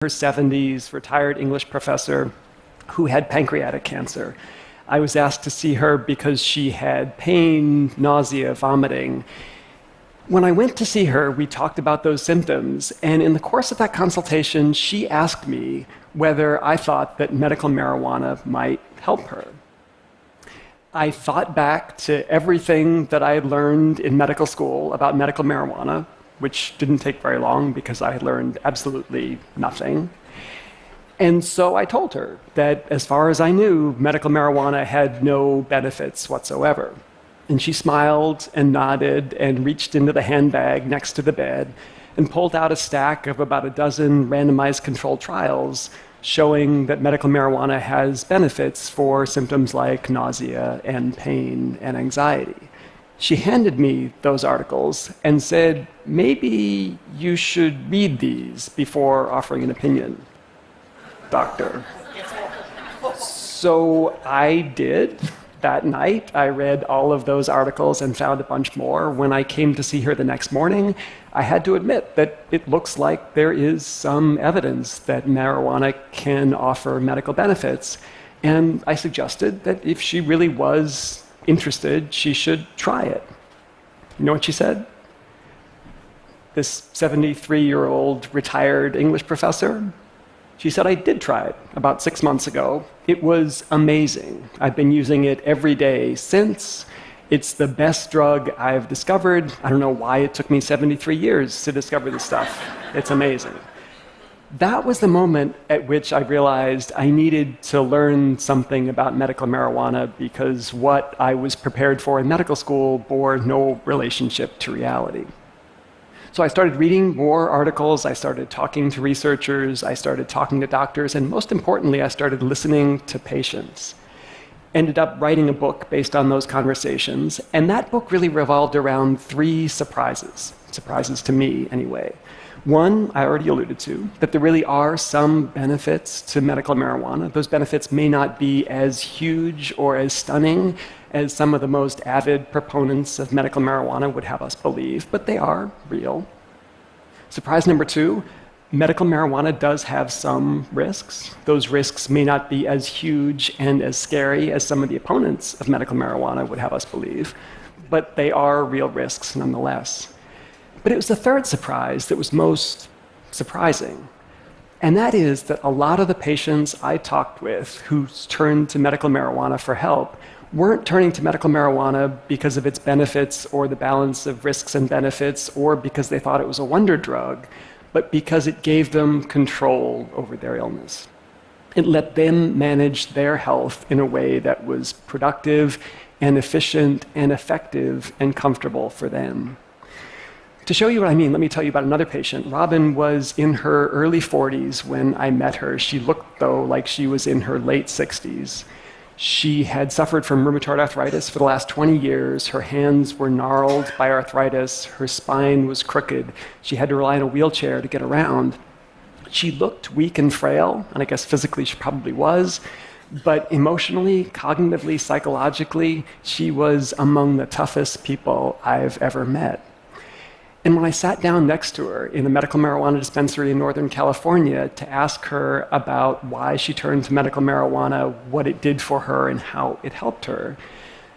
her 70s, retired English professor who had pancreatic cancer. I was asked to see her because she had pain, nausea, vomiting. When I went to see her, we talked about those symptoms, and in the course of that consultation, she asked me whether I thought that medical marijuana might help her. I thought back to everything that I had learned in medical school about medical marijuana, which didn't take very long because I had learned absolutely nothing. And so I told her that as far as I knew, medical marijuana had no benefits whatsoever. And she smiled and nodded and reached into the handbag next to the bed and pulled out a stack of about a dozen randomized controlled trials showing that medical marijuana has benefits for symptoms like nausea and pain and anxiety. She handed me those articles and said, maybe you should read these before offering an opinion, doctor. So I did. That night, I read all of those articles and found a bunch more. When I came to see her the next morning, I had to admit that it looks like there is some evidence that marijuana can offer medical benefits. And I suggested that if she really was interested, she should try it. You know what she said? This 73-year-old retired English professor, she said, I did try it about 6 months ago. It was amazing. I've been using it every day since. It's the best drug I've discovered. I don't know why it took me 73 years to discover this stuff. It's amazing. That was the moment at which I realized I needed to learn something about medical marijuana because what I was prepared for in medical school bore no relationship to reality. So I started reading more articles, I started talking to researchers, I started talking to doctors, and most importantly, I started listening to patients. Ended up writing a book based on those conversations, and that book really revolved around 3 surprises to me anyway. One, I already alluded to, that there really are some benefits to medical marijuana. Those benefits may not be as huge or as stunning as some of the most avid proponents of medical marijuana would have us believe, but they are real. Surprise number 2, medical marijuana does have some risks. Those risks may not be as huge and as scary as some of the opponents of medical marijuana would have us believe, but they are real risks nonetheless. But it was the 3rd surprise that was most surprising, and that is that a lot of the patients I talked with who turned to medical marijuana for help weren't turning to medical marijuana because of its benefits or the balance of risks and benefits or because they thought it was a wonder drug, but because it gave them control over their illness. It let them manage their health in a way that was productive and efficient and effective and comfortable for them. To show you what I mean, let me tell you about another patient. Robin was in her early 40s when I met her. She looked, though, like she was in her late 60s. She had suffered from rheumatoid arthritis for the last 20 years. Her hands were gnarled by arthritis. Her spine was crooked. She had to rely on a wheelchair to get around. She looked weak and frail, and I guess physically she probably was, but emotionally, cognitively, psychologically, she was among the toughest people I've ever met. And when I sat down next to her in a medical marijuana dispensary in Northern California to ask her about why she turned to medical marijuana, what it did for her, and how it helped her,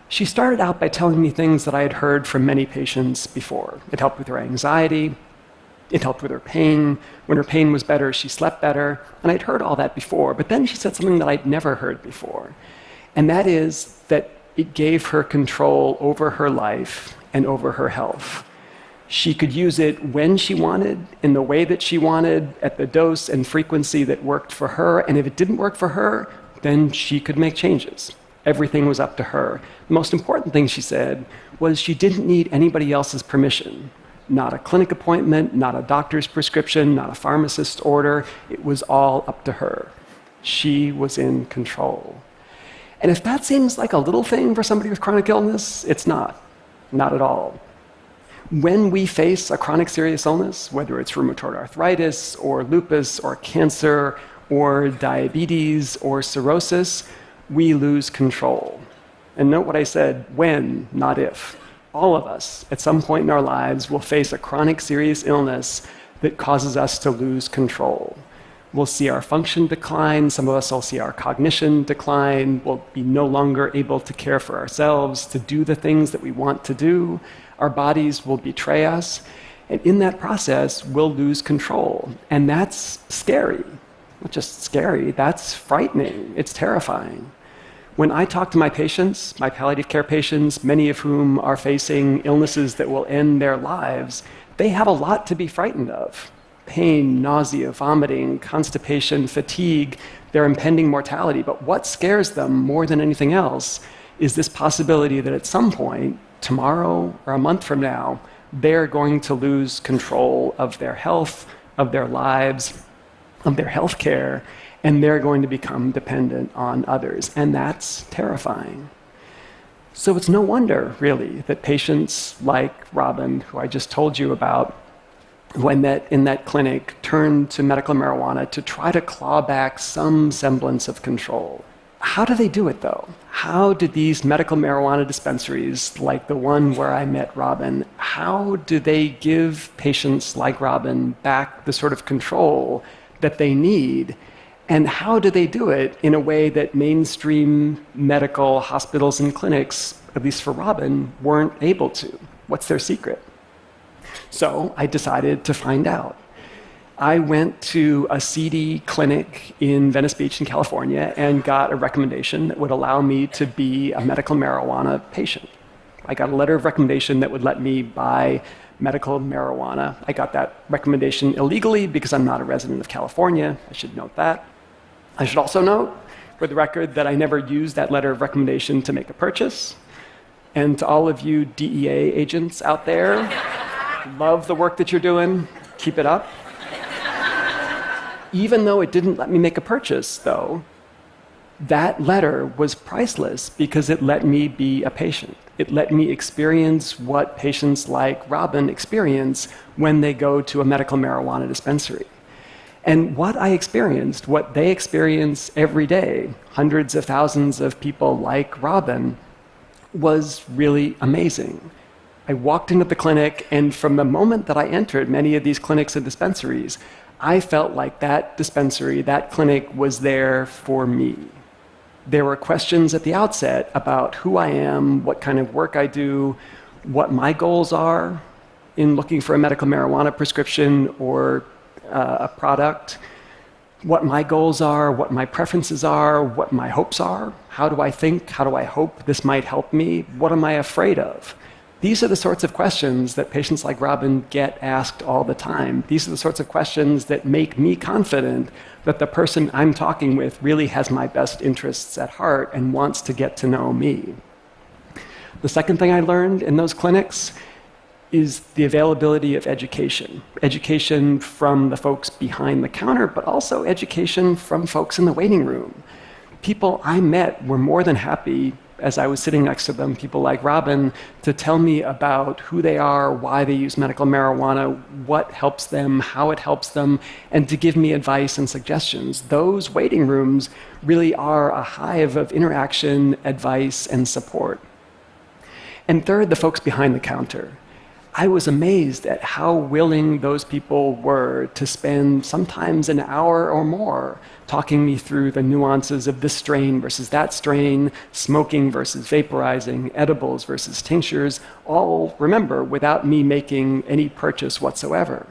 she started out by telling me things that I had heard from many patients before. It helped with her anxiety. It helped with her pain. When her pain was better, she slept better. And I'd heard all that before. But then she said something that I'd never heard before. And that is that it gave her control over her life and over her health. She could use it when she wanted, in the way that she wanted, at the dose and frequency that worked for her. And if it didn't work for her, then she could make changes. Everything was up to her. The most important thing she said was she didn't need anybody else's permission. Not a clinic appointment, not a doctor's prescription, not a pharmacist's order. It was all up to her. She was in control. And if that seems like a little thing for somebody with chronic illness, it's not. Not at all. When we face a chronic serious illness, whether it's rheumatoid arthritis or lupus or cancer or diabetes or cirrhosis, we lose control. And note what I said, when, not if. All of us, at some point in our lives, will face a chronic serious illness that causes us to lose control. We'll see our function decline. Some of us will see our cognition decline. We'll be no longer able to care for ourselves, to do the things that we want to do. Our bodies will betray us. And in that process, we'll lose control. And that's scary. Not just scary, that's frightening. It's terrifying. When I talk to my patients, my palliative care patients, many of whom are facing illnesses that will end their lives, they have a lot to be frightened of. Pain, nausea, vomiting, constipation, fatigue, their impending mortality. But what scares them more than anything else is this possibility that at some point, tomorrow or a month from now, they're going to lose control of their health, of their lives, of their health care, and they're going to become dependent on others. And that's terrifying. So it's no wonder, really, that patients like Robin, who I just told you about, who I met in that clinic, turned to medical marijuana to try to claw back some semblance of control. How do they do it, though? How do these medical marijuana dispensaries, like the one where I met Robin, how do they give patients like Robin back the sort of control that they need? And how do they do it in a way that mainstream medical hospitals and clinics, at least for Robin, weren't able to? What's their secret? So I decided to find out. I went to a seedy clinic in Venice Beach in California and got a recommendation that would allow me to be a medical marijuana patient. I got a letter of recommendation that would let me buy medical marijuana. I got that recommendation illegally because I'm not a resident of California. I should note that. I should also note, for the record, that I never used that letter of recommendation to make a purchase. And to all of you DEA agents out there, love the work that you're doing. Keep it up. Even though it didn't let me make a purchase, though, that letter was priceless because it let me be a patient. It let me experience what patients like Robin experience when they go to a medical marijuana dispensary. And what I experienced, what they experience every day, hundreds of thousands of people like Robin, was really amazing. I walked into the clinic, and from the moment that I entered many of these clinics and dispensaries, I felt like that dispensary, that clinic was there for me. There were questions at the outset about who I am, what kind of work I do, what my goals are in looking for a medical marijuana prescription or a product, what my goals are, what my preferences are, what my hopes are. How do I think? How do I hope this might help me? What am I afraid of? These are the sorts of questions that patients like Robin get asked all the time. These are the sorts of questions that make me confident that the person I'm talking with really has my best interests at heart and wants to get to know me. The second thing I learned in those clinics is the availability of education. Education from the folks behind the counter, but also education from folks in the waiting room. People I met were more than happy, as I was sitting next to them, people like Robin, to tell me about who they are, why they use medical marijuana, what helps them, how it helps them, and to give me advice and suggestions. Those waiting rooms really are a hive of interaction, advice, and support. And third, the folks behind the counter. I was amazed at how willing those people were to spend sometimes an hour or more talking me through the nuances of this strain versus that strain, smoking versus vaporizing, edibles versus tinctures, all, remember, without me making any purchase whatsoever.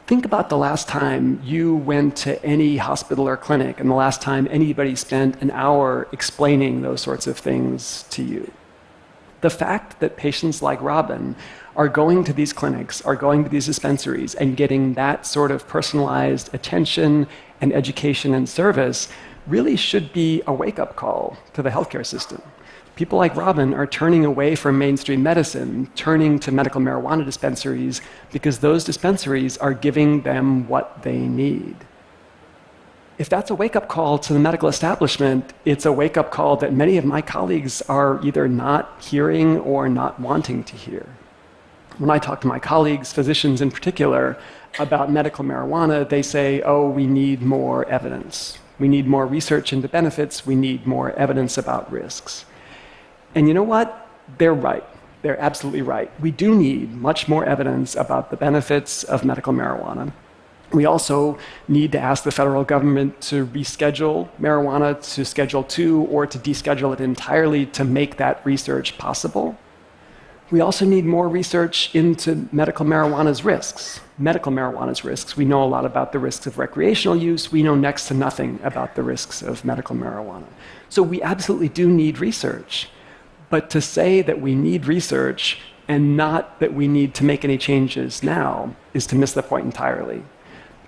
Think about the last time you went to any hospital or clinic and the last time anybody spent an hour explaining those sorts of things to you. The fact that patients like Robin are going to these clinics, are going to these dispensaries, and getting that sort of personalized attention and education and service really should be a wake-up call to the healthcare system. People like Robin are turning away from mainstream medicine, turning to medical marijuana dispensaries because those dispensaries are giving them what they need. If that's a wake-up call to the medical establishment, it's a wake-up call that many of my colleagues are either not hearing or not wanting to hear. When I talk to my colleagues, physicians in particular, about medical marijuana, they say, oh, we need more evidence. We need more research into benefits. We need more evidence about risks. And you know what? They're right. They're absolutely right. We do need much more evidence about the benefits of medical marijuana. We also need to ask the federal government to reschedule marijuana to Schedule II or to deschedule it entirely to make that research possible. We also need more research into medical marijuana's risks. Medical marijuana's risks. We know a lot about the risks of recreational use. We know next to nothing about the risks of medical marijuana. So we absolutely do need research. But to say that we need research and not that we need to make any changes now is to miss the point entirely.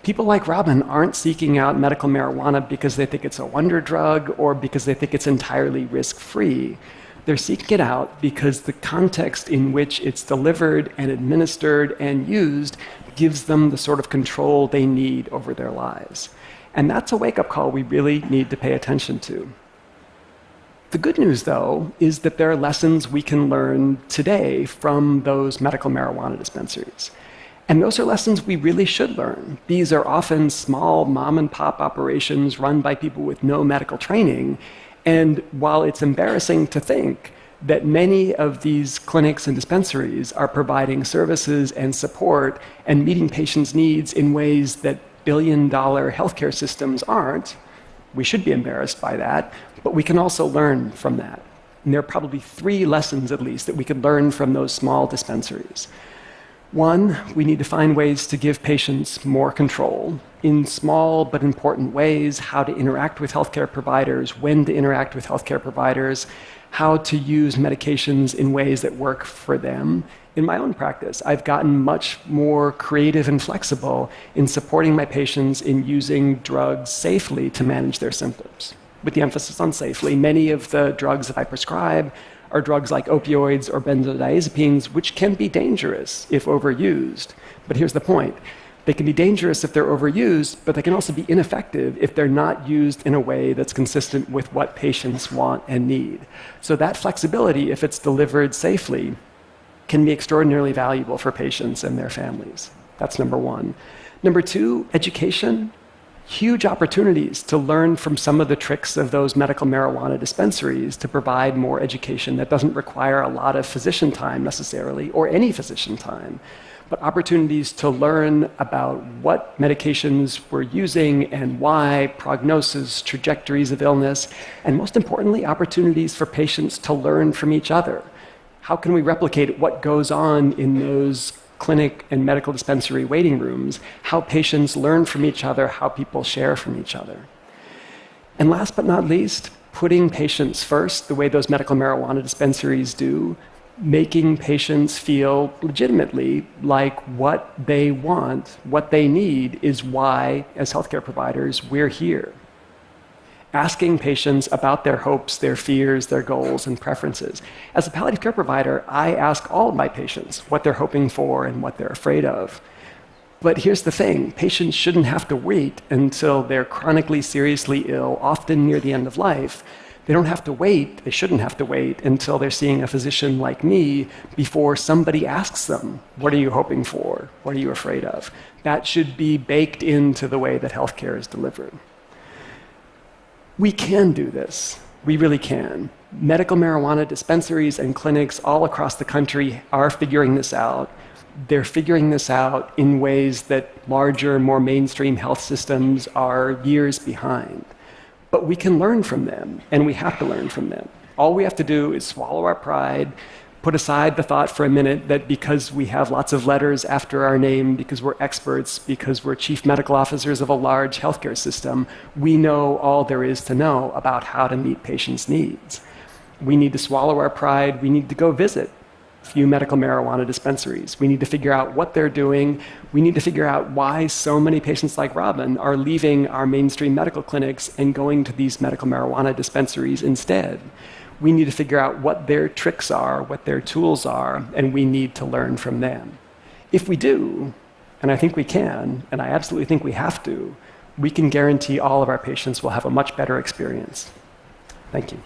People like Robin aren't seeking out medical marijuana because they think it's a wonder drug or because they think it's entirely risk-free. They're seeking it out because the context in which it's delivered and administered and used gives them the sort of control they need over their lives. And that's a wake-up call we really need to pay attention to. The good news, though, is that there are lessons we can learn today from those medical marijuana dispensaries. And those are lessons we really should learn. These are often small mom-and-pop operations run by people with no medical training. And while it's embarrassing to think that many of these clinics and dispensaries are providing services and support and meeting patients' needs in ways that billion-dollar healthcare systems aren't, we should be embarrassed by that, but we can also learn from that. And there are probably 3 lessons, at least, that we could learn from those small dispensaries. One, we need to find ways to give patients more control in small but important ways, how to interact with healthcare providers, when to interact with healthcare providers, how to use medications in ways that work for them. In my own practice, I've gotten much more creative and flexible in supporting my patients in using drugs safely to manage their symptoms. With the emphasis on safely, many of the drugs that I prescribe are drugs like opioids or benzodiazepines, which can be dangerous if overused. But here's the point. They can be dangerous if they're overused, but they can also be ineffective if they're not used in a way that's consistent with what patients want and need. So that flexibility, if it's delivered safely, can be extraordinarily valuable for patients and their families. That's number 1. Number 2, education. Huge opportunities to learn from some of the tricks of those medical marijuana dispensaries to provide more education that doesn't require a lot of physician time necessarily, or any physician time, but opportunities to learn about what medications we're using and why, prognosis, trajectories of illness, and most importantly, opportunities for patients to learn from each other. How can we replicate what goes on in those clinic and medical dispensary waiting rooms, how patients learn from each other, how people share from each other. And last but not least, putting patients first, the way those medical marijuana dispensaries do, making patients feel legitimately like what they want, what they need is why, as healthcare providers, we're here. Asking patients about their hopes, their fears, their goals, and preferences. As a palliative care provider, I ask all of my patients what they're hoping for and what they're afraid of. But here's the thing, patients shouldn't have to wait until they're chronically, seriously ill, often near the end of life. They don't have to wait, they shouldn't have to wait until they're seeing a physician like me before somebody asks them, what are you hoping for? What are you afraid of? That should be baked into the way that healthcare is delivered. We can do this. We really can. Medical marijuana dispensaries and clinics all across the country are figuring this out. They're figuring this out in ways that larger, more mainstream health systems are years behind. But we can learn from them, and we have to learn from them. All we have to do is swallow our pride, put aside the thought for a minute that because we have lots of letters after our name, because we're experts, because we're chief medical officers of a large healthcare system, we know all there is to know about how to meet patients' needs. We need to swallow our pride. We need to go visit a few medical marijuana dispensaries. We need to figure out what they're doing. We need to figure out why so many patients like Robin are leaving our mainstream medical clinics and going to these medical marijuana dispensaries instead. We need to figure out what their tricks are, what their tools are, and we need to learn from them. If we do, and I think we can, and I absolutely think we have to, we can guarantee all of our patients will have a much better experience. Thank you.